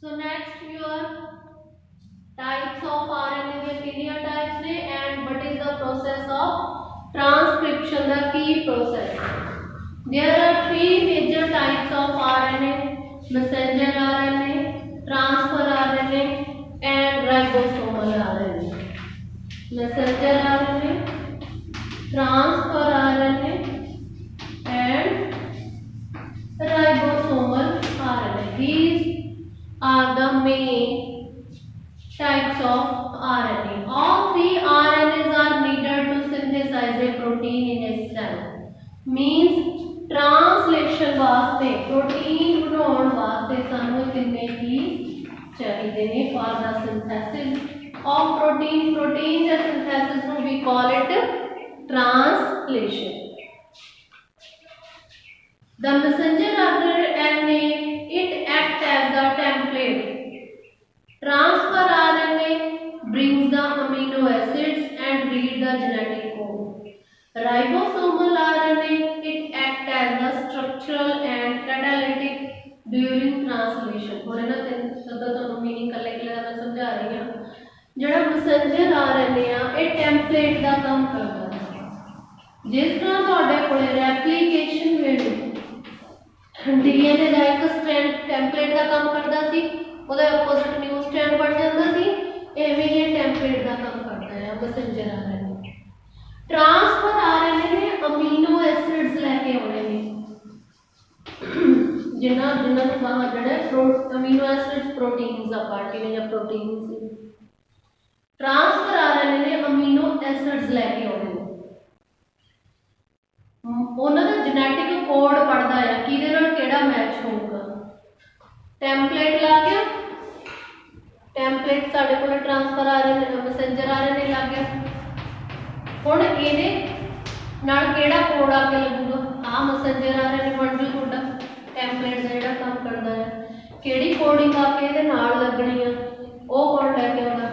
So next your types of RNA में कितने types ने and what is the process of transcription, the key process. There are three major types of RNA: messenger RNA, transfer RNA, and ribosomal RNA. Messenger RNA, transfer RNA, and ribosomal RNA. These are the main types of RNA. All three RNAs are needed to synthesize a protein in a cell. Means translation वास्ते protein बनाने वास्ते सानू कितने की चाहिए ने for the synthesis of protein. Protein द synthesis no we call it translation. The messenger RNA it acts as the template. Transfer RNA brings the amino acids and read the genetic code. Ribosomal RNA it acts as the structural and catalytic during translation. और ना तीन शब्द तो meaning कर लेके मैं समझा रही हूँ. जड़ा मैसेंजर RNA आ ये टेम्पलेट का काम करता है. जिस तरह ਤੁਹਾਡੇ ਕੋਲੇ ਰੈਪਲੀਕੇਸ਼ਨ ਵੇਲੇ DNA ਦਾ ਇੱਕ ਸਟ੍ਰੈਂਡ ਟੈਂਪਲੇਟ ਦਾ ਕੰਮ ਕਰਦਾ ਸੀ, ਉਹਦੇ ਆਪੋਜ਼ਿਟ ਨਿਊ ਸਟ੍ਰੈਂਡ ਬਣ ਜਾਂਦਾ ਸੀ, ਐਵੇਂ ਹੀ ਇਹ ਟੈਂਪਲੇਟ ਦਾ ਕੰਮ ਕਰਦਾ ਹੈ ਮੈਸੇਂਜਰ RNA. ट्रांसफर RNA ने अमीनो एसिड्स लेके आने ने जिन्ना जिन्ना बाहर जड़े अमीनो एसिड्स प्रोटीन्स दा पार्टी ने या प्रोटीन्स. ट्रांसफर RNA ने अमीनो एसिड्स लेके आने ने ਉਹਨਾਂ ਦਾ ਜੈਨੇਟਿਕ ਕੋਡ ਪੜਦਾ ਹੈ ਕਿਹਦੇ ਨਾਲ ਕਿਹੜਾ ਮੈਚ ਹੋਊਗਾ. ਟੈਂਪਲੇਟ ਲਾ ਕੇ ਟੈਂਪਲੇਟ ਸਾਡੇ ਕੋਲ ट्रांसफर RNA मैसेंजर RNA ਲੱਗ ਗਿਆ. ਹੁਣ ਇਹਦੇ ਨਾਲ ਕਿਹੜਾ ਕੋਡ ਆ ਕੇ ਲੱਗੂਗਾ. ਆ ਮੈਸੇਂਜਰ RNA ਬਣ ਜੂ ਤੁਹਾਡਾ ਟੈਂਪਲੇਟ ਦਾ ਜਿਹੜਾ ਕੰਮ ਕਰਦਾ ਹੈ. ਕਿਹੜੀ ਕੋਡਿੰਗ ਆ ਕੇ ਇਹਦੇ ਨਾਲ ਲੱਗਣੀ ਆ ਉਹ ਕੋਡ ਲੈ ਕੇ ਆਉਂਦਾ.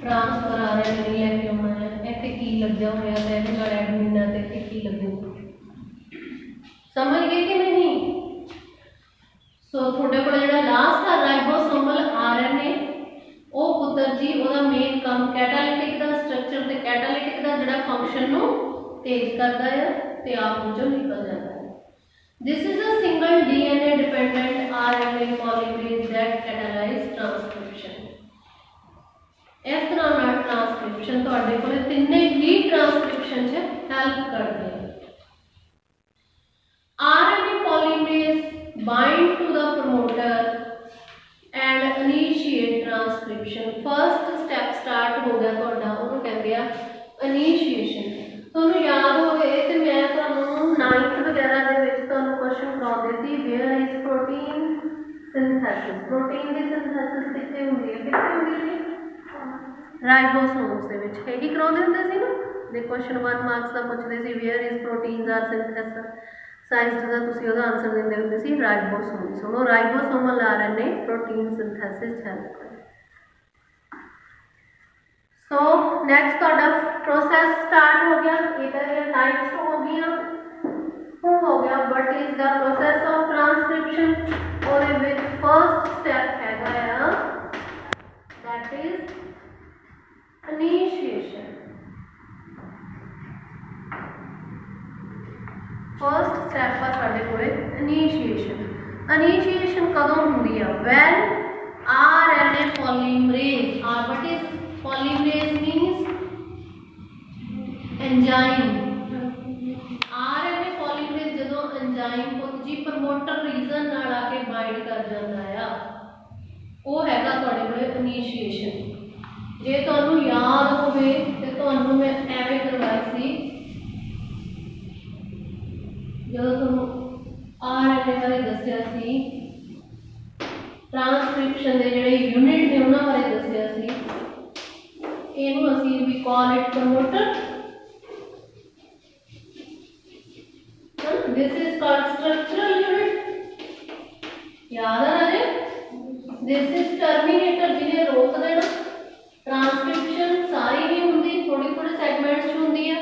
ट्रांसफर RNA नहीं लेके आना है. ਇੱਥੇ ਕੀ ਲੱਗਿਆ ਹੋਇਆ ਤੇ ਇਹਦੇ ਨਾਲ ਐਡਮਿਨਾਂ ਤੇ ਇੱਥੇ ਕੀ ਲੱਗੂਗਾ. ਸਮਝ ਗਏ ਕਿ ਨਹੀਂ. ਸੋ ਤੁਹਾਡੇ ਕੋਲ ਜਿਹੜਾ ਲਾਸਟ ਆ ਰਾਈਬੋਸੋਮਲ RNA ਉਹ ਪੁੱਤਰ ਜੀ ਉਹਦਾ ਮੇਨ ਕੰਮ ਕੈਟਾਲਿਟਿਕ ਦਾ ਸਟਰਕਚਰ ਤੇ ਕੈਟਾਲਿਟਿਕ ਦਾ ਜਿਹੜਾ ਫੰਕਸ਼ਨ ਨੂੰ ਤੇਜ਼ ਕਰਦਾ ਹੈ ਤੇ ਆਪ ਵਿੱਚੋਂ ਨਿਕਲ ਜਾਂਦਾ ਹੈ. This is a single DNA dependent RNA polymerase that catalyzes transcription. ਇਸ ਤਰ੍ਹਾਂ ਨਾਲ ट्रांसक्रिप्शन ਤੁਹਾਡੇ ਕੋਲ ਤਿੰਨੇ ਹੀ ट्रांसक्रिप्शन 'ਚ ਹੈਲਪ ਕਰਦੇ ਹਨ. RNA polymerase bind to the promoter and initiate transcription. First step start हो गया ਤੁਹਾਡਾ ਉਹਨੂੰ ਕਹਿੰਦੇ ਆ initiation. ਤੁਹਾਨੂੰ ਯਾਦ ਹੋਵੇ ਤੇ ਮੈਂ ਤੁਹਾਨੂੰ 9th ਵਗੈਰਾ ਦੇ ਵਿੱਚ ਤੁਹਾਨੂੰ ਕੁਐਸਚਨ ਕਰਾਉਂਦੇ ਸੀ where is protein synthesis. Protein the synthesis ਕਿੱਥੇ ਹੁੰਦੀ ਹੈ ਜੀ ਰਾਈਬੋਸੋਮਸ ਦੇ ਵਿੱਚ. ਇਹੀ ਕਰਾਉਂਦੇ ਹੁੰਦੇ ਸੀ ਨਾ ਦੇ ਕੁਐਸਚਨ 1 ਮਾਰਕਸ ਦਾ ਪੁੱਛਦੇ ਸੀ where is proteins are synthesized ਦਾ ਤੁਸੀਂ ਉਹਦਾ ਆਨਸਰ ਦਿੰਦੇ ਹੁੰਦੇ ਸੀ ਰਾਈਬੋਸੋਮਸ. ਉਹ ribosomal RNA protein synthesis help ਕਰਦੇ. सो नेक्स्ट ਤੁਹਾਡਾ प्रोसेस स्टार्ट हो गया. इधर टाइप्स हो गया हो गया what is the process of transcription. और विद फर्स्ट स्टेप हैगा that is initiation. First step आ ਸਾਡੇ ਕੋਲੇ इनिशिएशन. इनिशिएशन कदों ਹੁੰਦੀ ਆ when RNA polymerase. or what is polymerase means enzyme. RNA polymerase ਜਦੋਂ enzyme को जी promoter region ਨਾਲ ਆ ਕੇ bind ਕਰ ਜਾਂਦਾ ਆ ਉਹ ਹੈਗਾ ਤੁਹਾਡੇ ਕੋਲੇ initiation. ਜੇ ਤੁਹਾਨੂੰ ਯਾਦ ਹੋਵੇ ਤੇ ਤੁਹਾਨੂੰ ਮੈਂ ਐਵੇਂ ਕਰਵਾਈ ਸੀ ਜਦੋਂ ਤੁਹਾਨੂੰ RNA ਬਾਰੇ ਦੱਸਿਆ ਸੀ ट्रांसक्रिप्शन ਦੇ ਜਿਹੜੇ ਯੂਨਿਟ ਨੇ ਉਹਨਾਂ ਬਾਰੇ ਦੱਸਿਆ ਸੀ. ਇਹਨੂੰ ਅਸੀਂ ਵੀ call it promoter. this is called structural unit. याद आ रहा है. this is terminator ਜਿਹਨੇ ਰੋਕ ਦੇਣਾ. ट्रांसक्रिप्शन सारी नहीं होंगी थोड़ी थोड़े सेगमेंट्स होंगी है.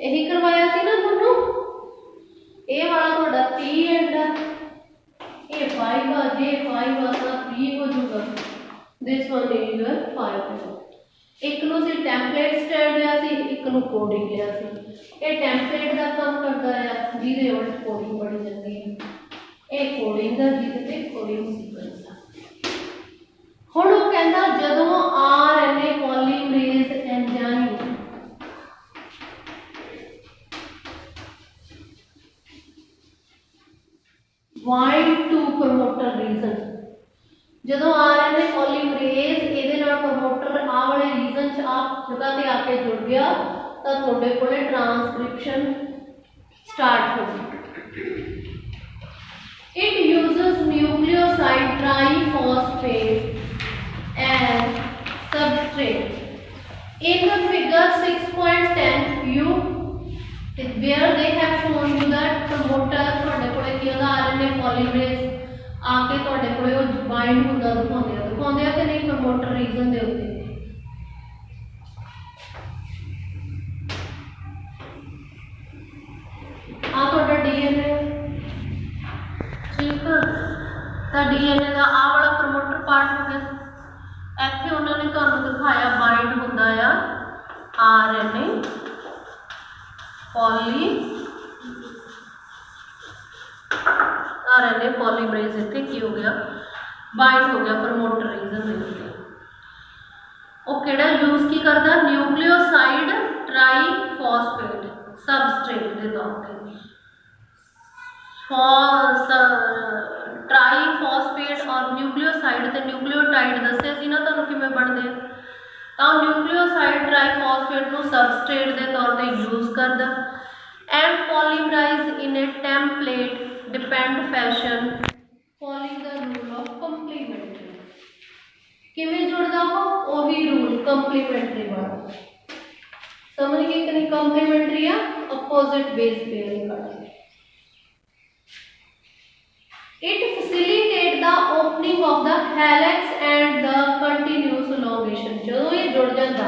यही करवाया सी ना ਤੁਹਾਨੂੰ. ਇਹ ਵਾਲਾ ਤੁਹਾਡਾ 3 एंड ये 5 5 आ, जे 5 आ तो 3 हो जाऊगा। This one is your 5। एक नूं सी टैंपलेट स्टाइल लिया सी, एक नूं कोडिंग लिया सी। ये टैंपलेट का काम करता है जिहदे उल्ट कोडिंग बड़ी जाती है। ये कोडिंग का जिहदे ते कोडिंग सीक्वेंस आ। हुण वो कहंदा जदों RNA polymerase enzyme bind to promoter region, जदों आरएनए पॉलीमरेज इहदे नाल प्रमोटर आ वाले रीजन च आप जगह ते आके जुड़ गया तो तुहाडे कोले ट्रांसक्रिप्शन स्टार्ट हो गई। It uses nucleoside triphosphate as substrate. In the figure 6.10 you where they have shown you that promoter ਤੁਹਾਡੇ ਕੋਲੇ ਕੀ ਹੁੰਦਾ RNA polymerase ਆ ਕੇ ਤੁਹਾਡੇ ਕੋਲੇ ਉਹ ਬਾਈਂਡ ਹੁੰਦਾ ਦਿਖਾਉਂਦੇ ਆ ਕਿ ਨਹੀਂ ਪ੍ਰਮੋਟਰ ਰੀਜਨ ਦੇ ਉੱਤੇ। ਆ ਤੁਹਾਡਾ DNA ਠੀਕ ਆ ਤਾਂ DNA ਦਾ ਆ ਵਾਲਾ ਪ੍ਰਮੋਟਰ ਪਾਰਟ ਹੋ ਗਿਆ। ਇੱਥੇ ਉਹਨਾਂ ਨੇ ਤੁਹਾਨੂੰ ਦਿਖਾਇਆ ਬਾਈਂਡ ਹੁੰਦਾ ਆ RNA पॉलीमरेज इत्थे की हो गया बाइंड हो गया प्रमोटर रीजन दे उत्ते। वो किहड़ा यूज की करदा न्यूक्लियोसाइड ट्राइफॉस्फेट सबस्ट्रेट के तौर पर। ट्राइफॉस्फेट और न्यूक्लियोसाइड ते न्यूक्लियोटाइड दस्सिया सी ना तुहानूं किवें बनदे तां न्यूक्लियोसाइड ट्राइफॉस्फेट नूं सबस्ट्रेट के तौर पर यूज करदा and polymerize in a template depend fashion following the rule of complementary। किवें जुड़दा हो वही रूल कंप्लीमेंट्री वाला समझ गए कि नहीं। कंप्लीमेंट्री या अपोजिट बेस पेयरिंग वाला। It facilitate the opening of the helix and the continuous elongation। जो ये जुड़ जाता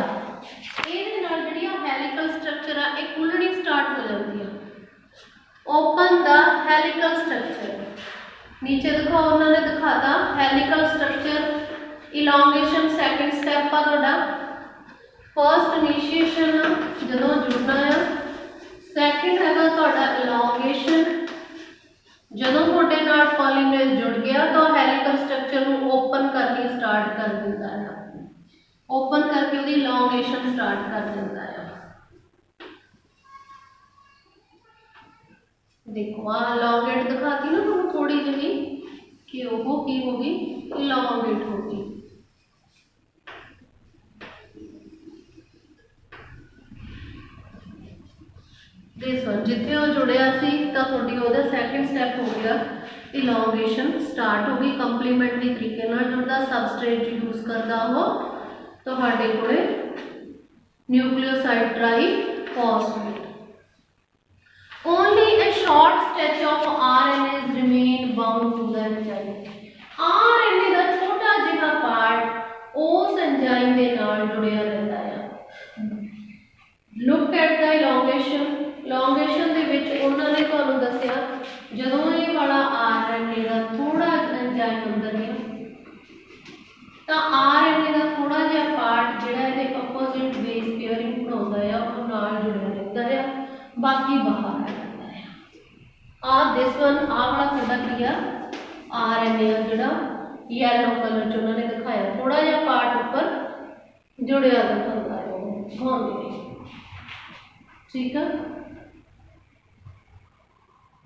ਇਹਦੇ ਨਾਲ ਜਿਹੜੀ ਹੈਲੀਕਲ ਸਟਰਕਚਰ ਆ ਇਹ ਖੁੱਲਣੀ ਸਟਾਰਟ ਹੋ ਜਾਂਦੀ ਆ। ओपन द हेलिकल स्ट्रक्चर नीचे देखो उन्होंने दिखाता helical structure elongation second step आ तुहाडा। फर्स्ट इनिशिएशन जदों जुड़ना है, सैकेंड हैगा तुहाडा इलोंगेशन। जदों तुहाडे नाल पॉलीमरेज जुड़ गया तो हेलिकल स्ट्रक्चर नूं ओपन करके स्टार्ट कर दिंदा है, ओपन करके उसकी इलोंगेशन स्टार्ट कर दिंदा है। देखो आ इलोंगेट दिखाती ना तुहानूं थोड़ी जी कि वो की होगी इलोंगेट होगी। दिस वन जिथे वो जुड़िया सी तो तुहाडी ओहदा सैकेंड स्टैप हो गया इलोंगेशन स्टार्ट होगी। कंप्लीमेंट्री तरीके नाल जुड़दा सबस्ट्रेट यूज करदा वो तुहाडे कोले nucleoside triphosphate. Only a short stretch of RNAs remain bound to the enzyme। RNA का छोटा जिहा पार्ट उस एंजाइम के नाल जुड़िया रहता है। Look at the elongation। elongation दे विच उन्होंने तुहानूं दस्सिया जदों ये वाला RNA का थोड़ा एंजाइम अंदर है तो RNA का थोड़ा जिहा पार्ट जिहड़ा इहदे अपोजिट बेस पेयरिंग बनाउंदा है वो नाल जुड़िया रहता है, बाकी बाहर आ जाता है। दिस वन वाला तुहाडा की आ RNA जिहड़ा येलो कलर च उन्होंने दिखाया थोड़ा जिहा पार्ट ऊपर जुड़िया दिखाता है घुमाउंदे ठीक है।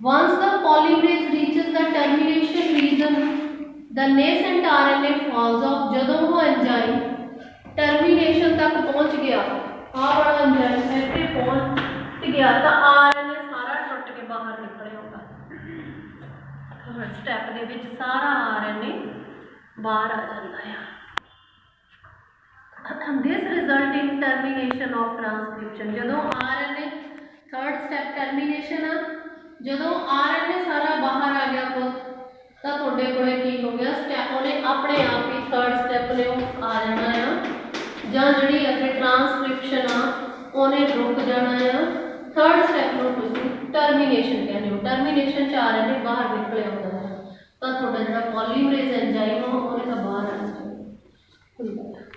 Once the polymerase reaches the termination region the nascent RNA falls off। जदों वो एंजाइम टर्मिनेशन तक पहुंच गया वाला एंजाइम इत्थे पहुंच गया तो RNA सारा टुट के बाहर निकले होगा। थर्ड स्टेप दे विच सारा RNA बाहर आ जाता है। This result in termination of transcription। जदों RNA थर्ड स्टेप टर्मिनेशन आ जदों RNA सारा बाहर आ गया तो तुहाडे कोले की हो गया स्टेप उन्हें अपने आप ही थर्ड स्टेप ने आ जाना है जां जिहड़ी अगे ट्रांसक्रिप्शन आ उन्हें रुक जाना है। थर्ड स्टेप नूं तुसीं टर्मिनेशन कहते हो। टर्मिनेशन च RNA बाहर निकले आउंदा है ਤਾਂ ਤੁਹਾਡਾ ਜਿਹੜਾ ਪੋਲੀਮਰੇਜ਼ ਐਂਜ਼ਾਈਮ ਆ ਉਹਨੇ ਤਾਂ ਬਾਹਰ ਆ ਜਾਣਾ ਹੁੰਦਾ ਹੈ।